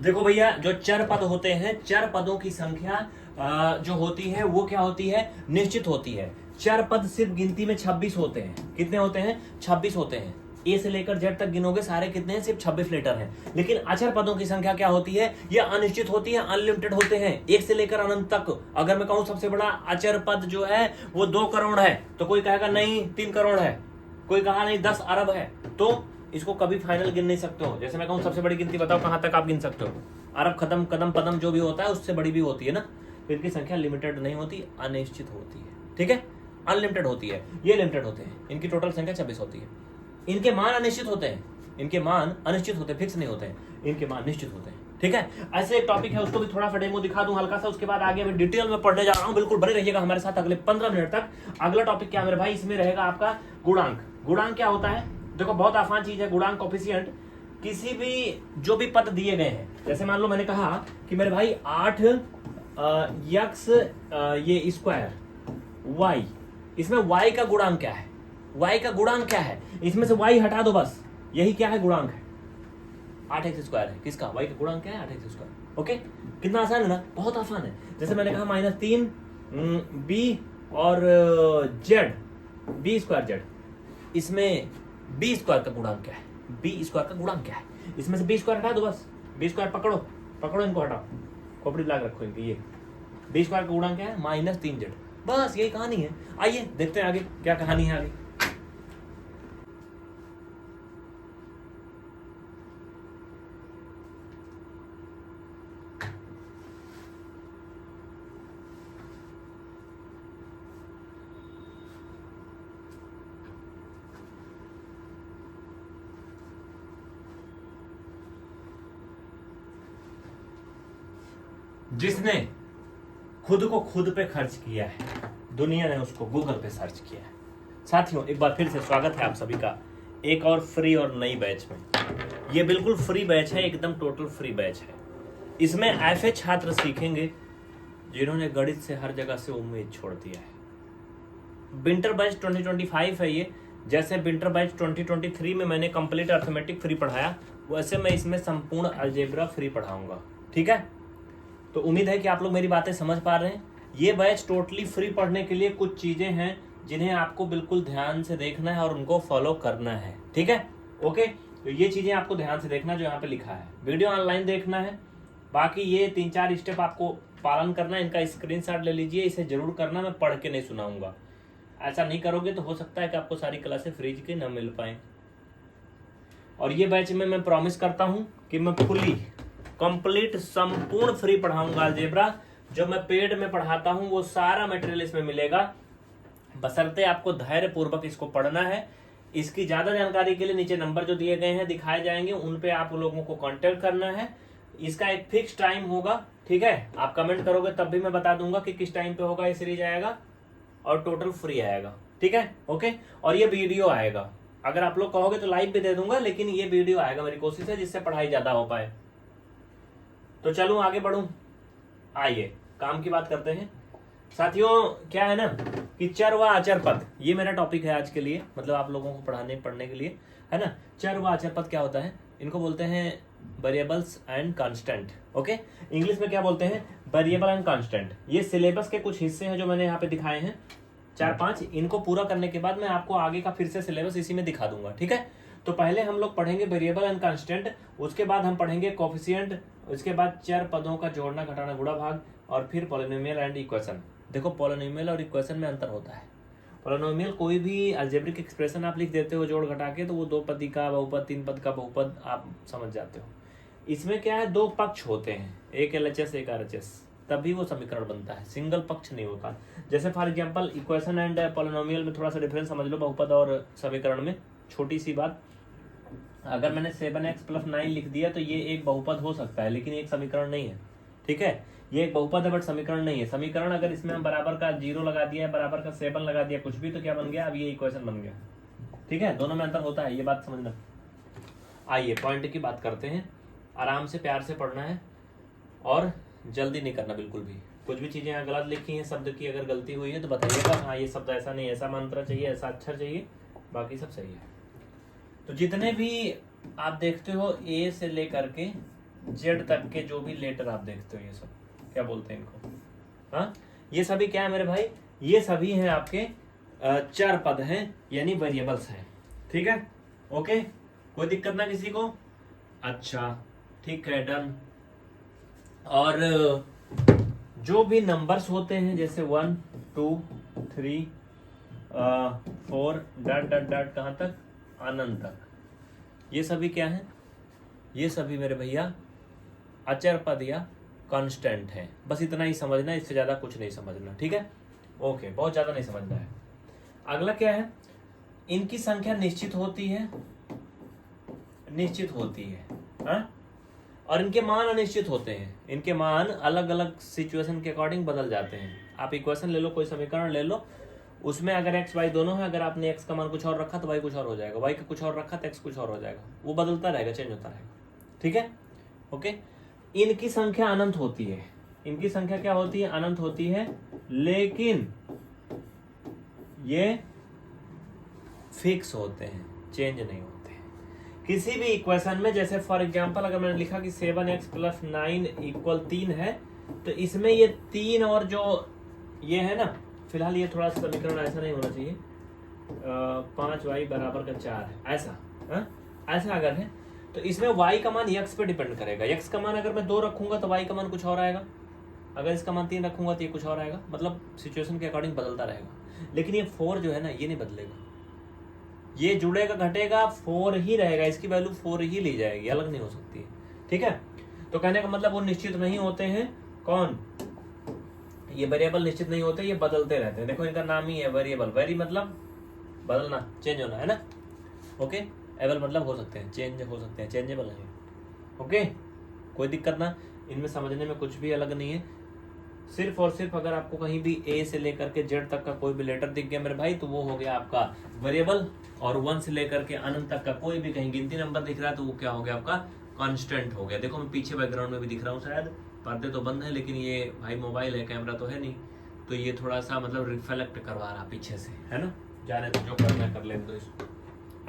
देखो भैया, जो चर पद होते हैं, चर पदों की संख्या जो होती है वो क्या होती है, निश्चित होती है। चर पद सिर्फ गिनती में 26 होते हैं। कितने होते हैं? 26 होते हैं। ए से लेकर जेड तक गिनोगे सारे कितने हैं? सिर्फ 26 लेटर हैं। लेकिन अचर पदों की संख्या क्या होती है? ये अनिश्चित होती है, अनलिमिटेड होते हैं, एक से लेकर अनंत तक। अगर मैं कहूं सबसे बड़ा अचर पद जो है वो 2 करोड़ है, तो कोई कहेगा नहीं 3 करोड़ है, कोई कहा नहीं 10 अरब है। तो इसको कभी फाइनल गिन नहीं सकते हो। जैसे मैं कहूं सबसे बड़ी गिनती बताओ, कहां तक आप गिन सकते हो? अरब, खत्म, कदम, पदम जो भी होता है उससे बड़ी भी होती है ना। तो इनकी संख्या लिमिटेड नहीं होती, अनिश्चित होती है। ठीक है, अनलिमिटेड होती है, ये लिमिटेड होते हैं। इनकी टोटल संख्या 26 होती है। इनके मान अनिश्चित होते हैं, इनके मान अनिश्चित होते हैं, फिक्स नहीं होते हैं, इनके मान निश्चित होते हैं। ठीक है, ऐसे एक टॉपिक है, उसको भी थोड़ा सा डेमो दिखा दूं हल्का सा, उसके बाद आगे मैं डिटेल में पढ़ने जा रहा हूं। बिल्कुल बने रहिएगा हमारे साथ अगले 15 मिनट तक। अगला टॉपिक क्या है मेरे भाई? इसमें रहेगा आपका गुणांक। गुणांक क्या होता है? देखो बहुत आसान चीज है गुणांक, कोफिशिएंट। किसी भी जो भी पद दिए गए हैं, जैसे मान लो मैंने कहा कि मेरे भाई 8 यक्स ये स्क्वायर वाई, इसमें y का गुणांक क्या है? y का गुणांक क्या है? इसमें से y हटा दो बस, यही क्या है? गुणांक है। 8x स्क्वायर है, किसका? y का गुणांक क्या है? 8x square. ओके, कितना आसान है ना, बहुत आसान है। जैसे मैंने कहा -3 b और z, b स्क्वायर z, इसमें b स्क्वायर का गुणांक क्या है? b स्क्वायर का गुणांक क्या है? इसमें से b स्क्वायर हटा दो बस, b स्क्वायर पकड़ो, पकड़ो इनको, हटाओ, खोपड़ी लाग रखो इनकी। ये b स्क्वायर का गुणांक क्या है? -3z। बस यही कहानी है। आइए देखते हैं आगे क्या कहानी है आगे। जिसने खुद को खुद पे खर्च किया है, दुनिया ने उसको गूगल पे सर्च किया है। साथियों, एक बार फिर से स्वागत है आप सभी का एक और फ्री और नई बैच में। ये बिल्कुल फ्री बैच है, एकदम टोटल फ्री बैच है। इसमें ऐसे छात्र सीखेंगे जिन्होंने गणित से हर जगह से उम्मीद छोड़ दिया है। विंटर बैच 2025 है ये। जैसे विंटर बैच 2023 में मैंने कंप्लीट अर्थमेटिक फ्री पढ़ाया, वैसे मैं इसमें संपूर्ण अलजेब्रा फ्री पढ़ाऊंगा। ठीक है, तो उम्मीद है कि आप लोग मेरी बातें समझ पा रहे हैं। ये बैच टोटली फ्री पढ़ने के लिए कुछ चीजें हैं जिन्हें आपको बिल्कुल ध्यान से देखना है और उनको फॉलो करना है। ठीक है, ओके, तो ये चीजें आपको ध्यान से देखना जो यहाँ पे लिखा है। वीडियो ऑनलाइन देखना है, बाकी ये 3-4 स्टेप आपको पालन करना है। इनका स्क्रीनशॉट ले लीजिए, इसे जरूर करना, मैं पढ़ के नहीं सुनाऊंगा। ऐसा नहीं करोगे तो हो सकता है कि आपको सारी क्लासें फ्री की न मिल पाए। और ये बैच में मैं प्रॉमिस करता हूं कि मैं फुली कंप्लीट संपूर्ण फ्री पढ़ाऊंगा अलजेब्रा। जो मैं पेड में पढ़ाता हूं वो सारा मटेरियल इसमें मिलेगा, बशर्ते आपको धैर्य पूर्वक इसको पढ़ना है। इसकी ज्यादा जानकारी के लिए नीचे नंबर जो दिए गए हैं दिखाए जाएंगे, उन पे आप लोगों को कांटेक्ट करना है। इसका एक फिक्स टाइम होगा। ठीक है, आप कमेंट करोगे तब भी मैं बता दूंगा कि किस टाइम पे होगा ये सीरीज आएगा, और टोटल फ्री आएगा। ठीक है, ओके, और ये वीडियो आएगा। अगर आप लोग कहोगे तो लाइव भी दे दूंगा, लेकिन ये वीडियो आएगा। मेरी कोशिश है जिससे पढ़ाई ज्यादा हो पाए। तो चलूं आगे बढ़ूं, आइए काम की बात करते हैं। साथियों, क्या है ना कि चर व अचर पद, ये मेरा टॉपिक है आज के लिए, मतलब आप लोगों को पढ़ने के लिए, है ना। चर व अचर पद क्या होता है? इनको बोलते हैं variables and constant. Okay, English में क्या बोलते हैं? Variable and constant. ये सिलेबस के कुछ हिस्से हैं जो मैंने यहाँ पे दिखाए हैं 4-5। इनको पूरा करने के बाद मैं आपको आगे का फिर से सिलेबस इसी में दिखा दूंगा। ठीक है, तो पहले हम लोग पढ़ेंगे वेरिएबल एंड कांस्टेंट, उसके बाद हम पढ़ेंगे कोफिशिएंट, उसके बाद चर पदों का जोड़ना, घटाना, गुणा, भाग, और फिर पॉलिनोमियल एंड इक्वेशन। देखो, पॉलिनोमियल और इक्वेशन में अंतर होता है। पॉलिनोमियल कोई भी अलजेब्रिक एक्सप्रेशन आप लिख देते हो जोड़ घटा के, तो वो 2 पदी का बहुपद, 3 पद का बहुपद आप समझ जाते हो। इसमें क्या है, 2 पक्ष होते हैं, एक LHS एक RHS, तभी वो समीकरण बनता है, सिंगल पक्ष नहीं होता। जैसे for example equation and polynomial में थोड़ा सा डिफरेंस समझ लो, बहुपद और समीकरण में। छोटी सी बात, अगर मैंने 7x + 9 लिख दिया तो ये एक बहुपद हो सकता है, लेकिन एक समीकरण नहीं है। ठीक है, ये एक बहुपद है बट समीकरण नहीं है। समीकरण अगर इसमें हम बराबर का 0 लगा दिया, बराबर का 7 लगा दिया, कुछ भी, तो क्या बन गया? अब ये इक्वेशन बन गया। ठीक है, दोनों में अंतर होता है, ये बात समझना। आइए पॉइंट की बात करते हैं। आराम से प्यार से पढ़ना है और जल्दी नहीं करना बिल्कुल भी। कुछ भी चीजें यहाँ गलत लिखी हैं, शब्द की अगर गलती हुई है तो बताइएगा, हाँ ये शब्द ऐसा नहीं, ऐसा मंत्र चाहिए, ऐसा अक्षर चाहिए, बाकी सब सही है। तो जितने भी आप देखते हो A से लेकर के जेड तक के जो भी लेटर आप देखते हो, ये सब क्या बोलते हैं इनको, हाँ, ये सभी क्या है मेरे भाई, ये सभी हैं आपके चर पद हैं, यानी वेरिएबल्स हैं। ठीक है, ओके, कोई दिक्कत ना किसी को? अच्छा ठीक है, डन। और जो भी नंबर्स होते हैं जैसे 1 2 3 4 डॉट डॉट डॉट कहाँ तक, अनंत तक, ये सभी क्या है, ये सभी मेरे भैया अचर पद या कांस्टेंट है। बस इतना ही समझना है, इससे ज्यादा कुछ नहीं समझना। ठीक है, ओके, बहुत ज्यादा नहीं समझना है। अगला क्या है, इनकी संख्या निश्चित होती है, निश्चित होती है, हाँ? और इनके मान अनिश्चित होते हैं। इनके मान अलग अलग सिचुएशन के अकॉर्डिंग बदल जाते हैं। आप इक्वेशन ले लो, कोई समीकरण ले लो, उसमें अगर एक्स वाई दोनों है, अगर आपने एक्स का मान कुछ और रखा तो वाई कुछ और हो जाएगा, वाई का कुछ और रखा तो एक्स कुछ और हो जाएगा, वो बदलता रहेगा, चेंज होता रहेगा। ठीक है, ओके। इनकी संख्या अनंत होती है, इनकी संख्या क्या होती है, अनंत होती है, लेकिन ये फिक्स होते हैं, चेंज नहीं होते हैं किसी भी इक्वेशन में। जैसे फॉर एग्जांपल अगर मैंने लिखा कि 7x + 9 = 3 है, तो इसमें ये 3 और जो ये है ना, फिलहाल ये थोड़ा समीकरण ऐसा नहीं होना चाहिए, 5y = 4 है, ऐसा, हाँ? ऐसा अगर है तो इसमें y का मान x पे डिपेंड करेगा। x का मान अगर मैं 2 रखूंगा तो y का मान कुछ और आएगा, अगर इसका मान 3 रखूंगा तो ये कुछ और आएगा, मतलब सिचुएशन के अकॉर्डिंग बदलता रहेगा। लेकिन ये 4 जो है ना, ये नहीं बदलेगा, ये जुड़ेगा घटेगा 4 ही रहेगा, इसकी वैल्यू 4 ही ली जाएगी, अलग नहीं हो सकती है। ठीक है, तो कहने का मतलब वो निश्चित नहीं होते हैं। कौन, ये वेरिएबल निश्चित नहीं होते, ये बदलते रहते हैं। देखो इनका नाम ही है वेरिएबल, वेरी मतलब बदलना, चेंज होना, है ना? ओके, एबल मतलब हो सकते हैं, चेंज हो सकते हैं, चेंजेबल है। ओके, कोई दिक्कत ना, इनमें समझने में कुछ भी अलग नहीं है। सिर्फ और सिर्फ अगर आपको कहीं भी ए से लेकर के जेड तक का कोई भी लेटर दिख गया मेरे भाई, तो वो हो गया आपका वेरिएबल, और 1 से लेकर के अनंत तक का कोई भी कहीं गिनती नंबर दिख रहा है तो वो क्या हो गया, आपका कांस्टेंट हो गया। देखो मैं पीछे बैकग्राउंड में भी दिख रहा हूँ, शायद पर्दे तो बंद है, लेकिन ये भाई मोबाइल है, कैमरा तो है नहीं, तो ये थोड़ा सा मतलब रिफ्लेक्ट करवा रहा पीछे से, है ना? जाने तो जो करना कर लें तो इसको।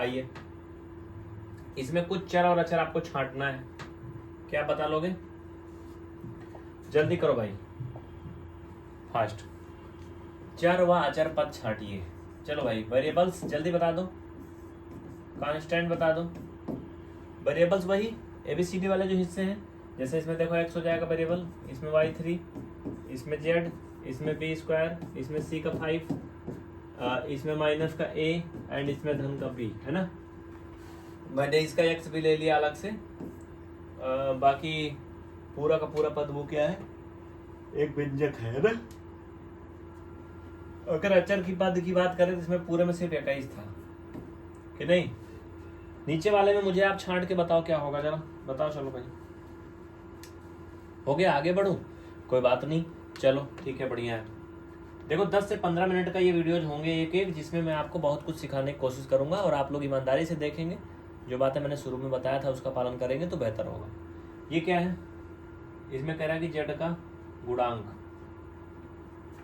आइए, इसमें कुछ चर और अचर आपको छांटना है, क्या बता लोगे? जल्दी करो भाई, फास्ट। चर व अचर पद छांटिए। चलो भाई, वेरिएबल्स जल्दी बता दो, कांस्टेंट बता दो। वेरिएबल्स वही एबीसीडी वाले जो हिस्से हैं, जैसे इसमें देखो x हो जाएगा वेरिएबल, इसमें y3, इसमें z, इसमें b², इसमें c का 5, इसमें माइनस का a एंड इसमें धन का b, है ना? मैंने इसका x भी ले लिया अलग से। बाकी पूरा का पूरा पद वो क्या है, एक व्यंजक है ना? अगर अचर की पद की बात करें तो इसमें पूरे में सिर्फ 21 था कि नहीं? नीचे वाले में मुझे आप छांट के बताओ क्या होगा, जरा बताओ। चलो भाई, हो गया, आगे बढ़ूं? कोई बात नहीं, चलो ठीक है, बढ़िया है। देखो 10 से 15 मिनट का ये वीडियोज होंगे एक एक, जिसमें मैं आपको बहुत कुछ सिखाने की कोशिश करूंगा, और आप लोग ईमानदारी से देखेंगे, जो बातें मैंने शुरू में बताया था उसका पालन करेंगे तो बेहतर होगा। ये क्या है, इसमें कह रहा है कि जेड का गुणांक,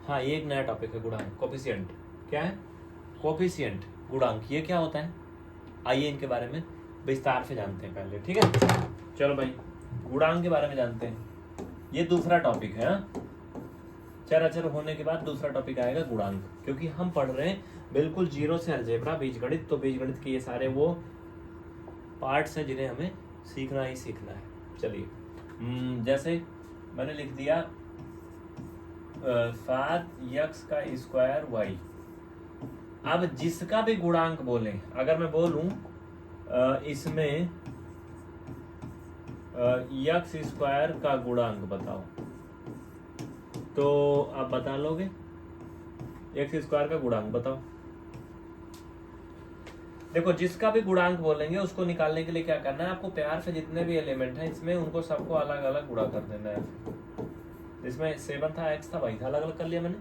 हाँ ये एक नया टॉपिक है, गुणांक, कोफिशिएंट। क्या है? कोफिशिएंट, गुणांक, ये क्या होता है? आइए इनके बारे में विस्तार से जानते हैं पहले, ठीक है? चलो भाई, गुणांक के बारे में जानते हैं, ये दूसरा टॉपिक है। चर अचर होने के बाद दूसरा टॉपिक आएगा गुणांक, क्योंकि हम पढ़ रहे हैं बिल्कुल जीरो से अलजेब्रा, बीजगणित, तो बीजगणित के ये सारे वो पार्ट्स हैं जिन्हें हमें सीखना ही सीखना है। चलिए, जैसे मैंने लिख दिया 7x²y। अब जिसका भी गुणांक बोले, अगर मैं बोलूं इसमें x² का गुणांक बताओ, तो आप बता लोगे? x² का गुणांक बताओ। देखो, जिसका भी गुणांक बोलेंगे उसको निकालने के लिए क्या करना है आपको, प्यार से जितने भी एलिमेंट हैं इसमें उनको सबको अलग अलग गुणा कर देना है। इसमें 7 था, x था, y था, अलग अलग कर लिया मैंने।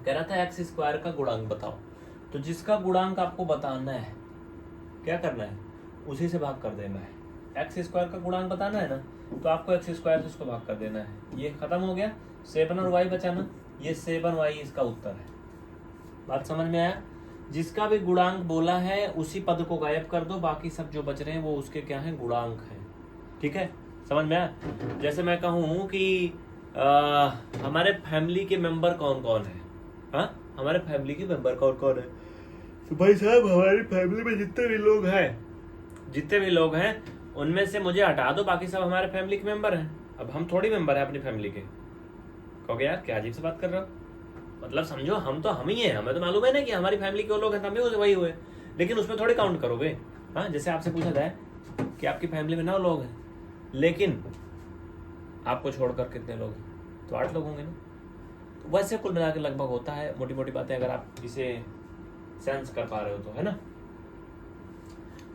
कह रहा था x² का गुणांक बताओ, तो जिसका गुणांक आपको बताना है क्या करना है, उसी से भाग कर देना है। x² का गुणांक बताना है ना, तो आपको x² से उसको भाग कर देना है। ये खत्म हो गया, 7 और y बचाना, ये 7y इसका उत्तर है। बात समझ में आया? जिसका भी गुणांक बोला है उसी पद को गायब कर दो, बाकी सब जो बच रहे हैं वो उसके क्या है, गुणांक है। ठीक है, समझ में आया? जैसे मैं कहूँ कि हमारे फैमिली के मेंबर कौन कौन है, हाँ हमारे फैमिली के मेंबर कौन कौन है, तो भाई साहब हमारी फैमिली में जितने भी लोग हैं उनमें से मुझे हटा दो, बाकी सब हमारे फैमिली के मेंबर हैं। अब हम थोड़ी मेंबर हैं अपनी फैमिली के, कहोगे यार क्या अजीब से बात कर रहे हो, मतलब समझो हम तो हम ही हैं, हमें तो मालूम है ना कि हमारी फैमिली के लोग हैं, तब भी वही हुए, लेकिन उसमें थोड़ी काउंट करोगे। हाँ जैसे आपसे पूछा जाए कि आपकी फैमिली में 9 लोग हैं, लेकिन आपको छोड़कर कितने लोग हैं, तो 8 लोग होंगे ना। तो वैसे कुल मिला के लगभग होता है, मोटी मोटी बातें अगर आप इसे सेंस कर पा रहे हो तो, है ना।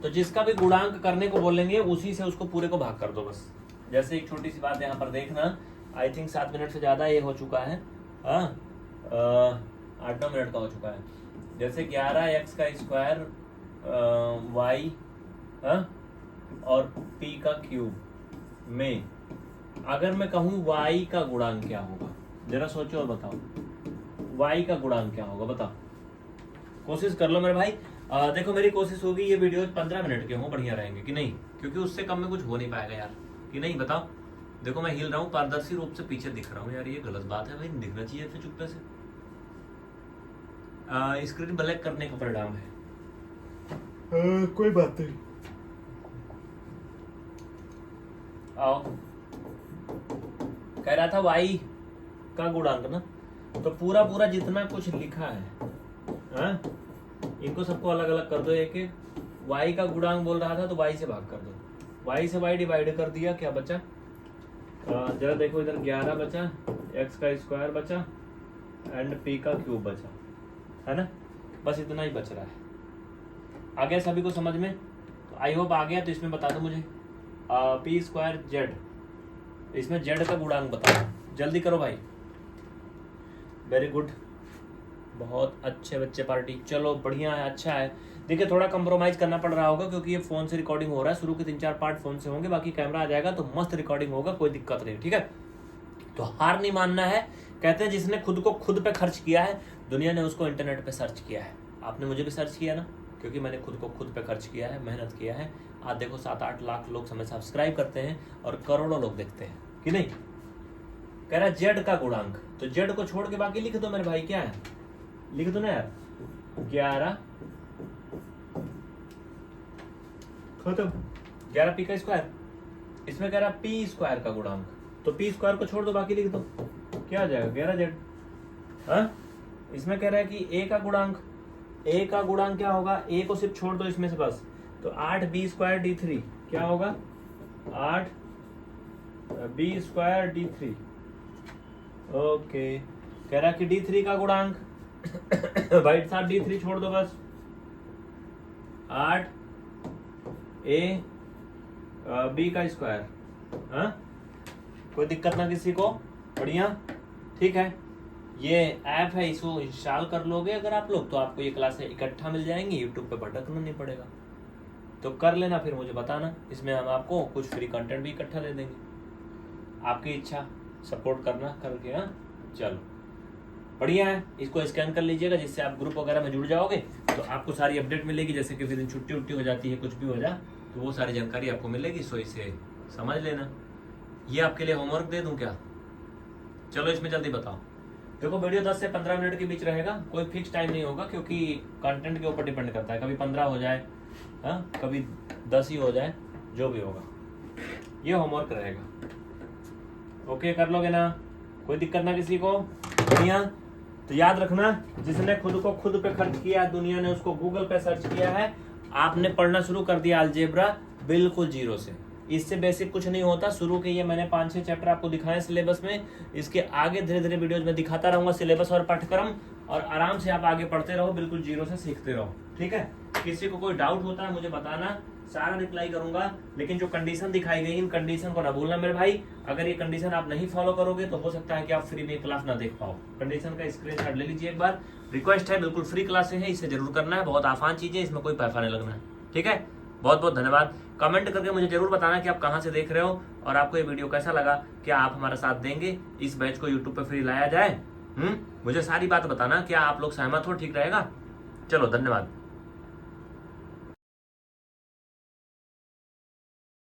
तो जिसका भी गुणांक करने को बोलेंगे उसी से उसको पूरे को भाग कर दो बस। जैसे एक छोटी सी बात यहाँ पर देखना, आई थिंक 7 मिनट से ज़्यादा ये हो चुका है, 8-9 मिनट का हो चुका है। जैसे 11x का स्क्वायर y और p का क्यूब में अगर मैं कहूँ y का गुणांक क्या होगा, जरा सोचो और बताओ y का गुणांक क्या होगा, बताओ, कोशिश कर लो मेरे भाई। देखो मेरी कोशिश होगी ये वीडियो 15 मिनट के हों, बढ़िया रहेंगे कि नहीं, क्योंकि उससे कम में कुछ हो नहीं पाएगा यार, कि नहीं बताओ। देखो मैं हिल रहा हूँ, पारदर्शी रूप से पीछे दिख रहा हूँ यार, ये गलत बात है भाई, दिखना चाहिए फिर चुप्पे से। स्क्रीन ब्लैक करने का परिणाम है, कोई बात नहीं। आओ, कह रहा था y का गुणांक ना, तो पूरा जितना कुछ लिखा है इनको सबको अलग अलग कर दो, एक एक। y का गुणांक बोल रहा था तो y से भाग कर दो, y से y डिवाइड कर दिया, क्या बचा, जरा देखो इधर 11 बचा, x का स्क्वायर बचा एंड p का क्यूब बचा, है ना, बस इतना ही बच रहा है। आ गया सभी को समझ में? तो आई होप आ गया। तो इसमें बता दो मुझे p स्क्वायर z, इसमें z का गुणांक बताओ, जल्दी करो भाई। वेरी गुड, बहुत अच्छे बच्चे पार्टी, चलो बढ़िया है, अच्छा है। देखिए थोड़ा कंप्रोमाइज करना पड़ रहा होगा क्योंकि ये फोन से रिकॉर्डिंग हो रहा है, शुरू के 3-4 पार्ट फोन से होंगे, बाकी कैमरा आ जाएगा तो मस्त रिकॉर्डिंग होगा, कोई दिक्कत नहीं, ठीक है। तो हार नहीं मानना है, कहते हैं जिसने खुद को खुद पे खर्च किया है दुनिया ने उसको इंटरनेट पे सर्च किया है। आपने मुझे भी सर्च किया ना, क्योंकि मैंने खुद को खुद पे खर्च किया है, मेहनत किया है। आज देखो 7-8 लाख लोग हमें सब्सक्राइब करते हैं और करोड़ों लोग देखते हैं, कि नहीं। कह रहा जेड का गुणांक, तो जेड को छोड़ के बाकी लिख दो मेरे भाई, क्या है लिख दो ना यार, 11 खत्म, 11 p का स्क्वायर। इसमें कह रहा p स्क्वायर का गुणांक, तो p स्क्वायर को छोड़ दो बाकी लिख दो, क्या आ जाएगा 11z। हाँ इसमें कह रहा है कि a का गुणांक, a का गुणांक क्या होगा, a को सिर्फ छोड़ दो इसमें से बस, तो 8b स्क्वायर d3 क्या होगा, 8b स्क्वायर d3। ओके, कह रहा कि d3 का गुणांक भाई साहब d3 छोड़ दो बस, 8a b का स्क्वायर। हाँ कोई दिक्कत ना किसी को, बढ़िया, ठीक है। ये ऐप है, इसको इंस्टॉल कर लोगे अगर आप लोग तो आपको ये क्लासें इकट्ठा मिल जाएंगी, यूट्यूब पे भटकना नहीं पड़ेगा। तो कर लेना, फिर मुझे बताना, इसमें हम आपको कुछ फ्री कंटेंट भी इकट्ठा दे देंगे, आपकी इच्छा, सपोर्ट करना करके। हाँ चलो बढ़िया है, इसको स्कैन कर लीजिएगा, जिससे आप ग्रुप वगैरह में जुड़ जाओगे तो आपको सारी अपडेट मिलेगी। जैसे कि फिर छुट्टी उट्टी हो जाती है, कुछ भी हो जाए तो वो सारी जानकारी आपको मिलेगी, सो इसे समझ लेना। ये आपके लिए होमवर्क दे दूं क्या? चलो इसमें जल्दी बताओ। देखो वीडियो 10 से 15 मिनट के बीच रहेगा, कोई फिक्स टाइम नहीं होगा, क्योंकि कंटेंट के ऊपर डिपेंड करता है, कभी 15 हो जाए, हाँ कभी 10 ही हो जाए, जो भी होगा ये होमवर्क रहेगा। ओके कर लोगे ना, कोई दिक्कत ना किसी को, बढ़िया। तो याद रखना, जिसने खुद को खुद पे खर्च किया दुनिया ने उसको गूगल पे सर्च किया है। आपने पढ़ना शुरू कर दिया अलजेब्रा बिल्कुल जीरो से, इससे बेसिक कुछ नहीं होता। शुरू के ये मैंने 5-6 चैप्टर आपको दिखाए सिलेबस में, इसके आगे धीरे धीरे वीडियोज में दिखाता रहूंगा सिलेबस और पाठ्यक्रम, और आराम से आप आगे पढ़ते रहो, बिल्कुल जीरो से सीखते रहो, ठीक है। किसी को कोई डाउट होता है मुझे बताना, सारा रिप्लाई करूंगा, लेकिन जो कंडीशन दिखाई गई इन कंडीशन को ना भूलना मेरे भाई। अगर ये कंडीशन आप नहीं फॉलो करोगे तो हो सकता है कि आप फ्री में क्लास ना देख पाओ। कंडीशन का स्क्रीनशॉट ले लीजिए एक बार, रिक्वेस्ट है, बिल्कुल फ्री क्लासें हैं, इसे जरूर करना है, बहुत आसान चीज है, इसमें कोई पैसा नहीं लगना है, ठीक है। बहुत बहुत धन्यवाद। कमेंट करके मुझे जरूर बताना कि आप कहाँ से देख रहे हो और आपको ये वीडियो कैसा लगा। क्या आप हमारा साथ देंगे, इस बैच को यूट्यूब पे फ्री लाया जाए? मुझे सारी बात बताना, क्या आप लोग सहमत हो, ठीक रहेगा? चलो धन्यवाद।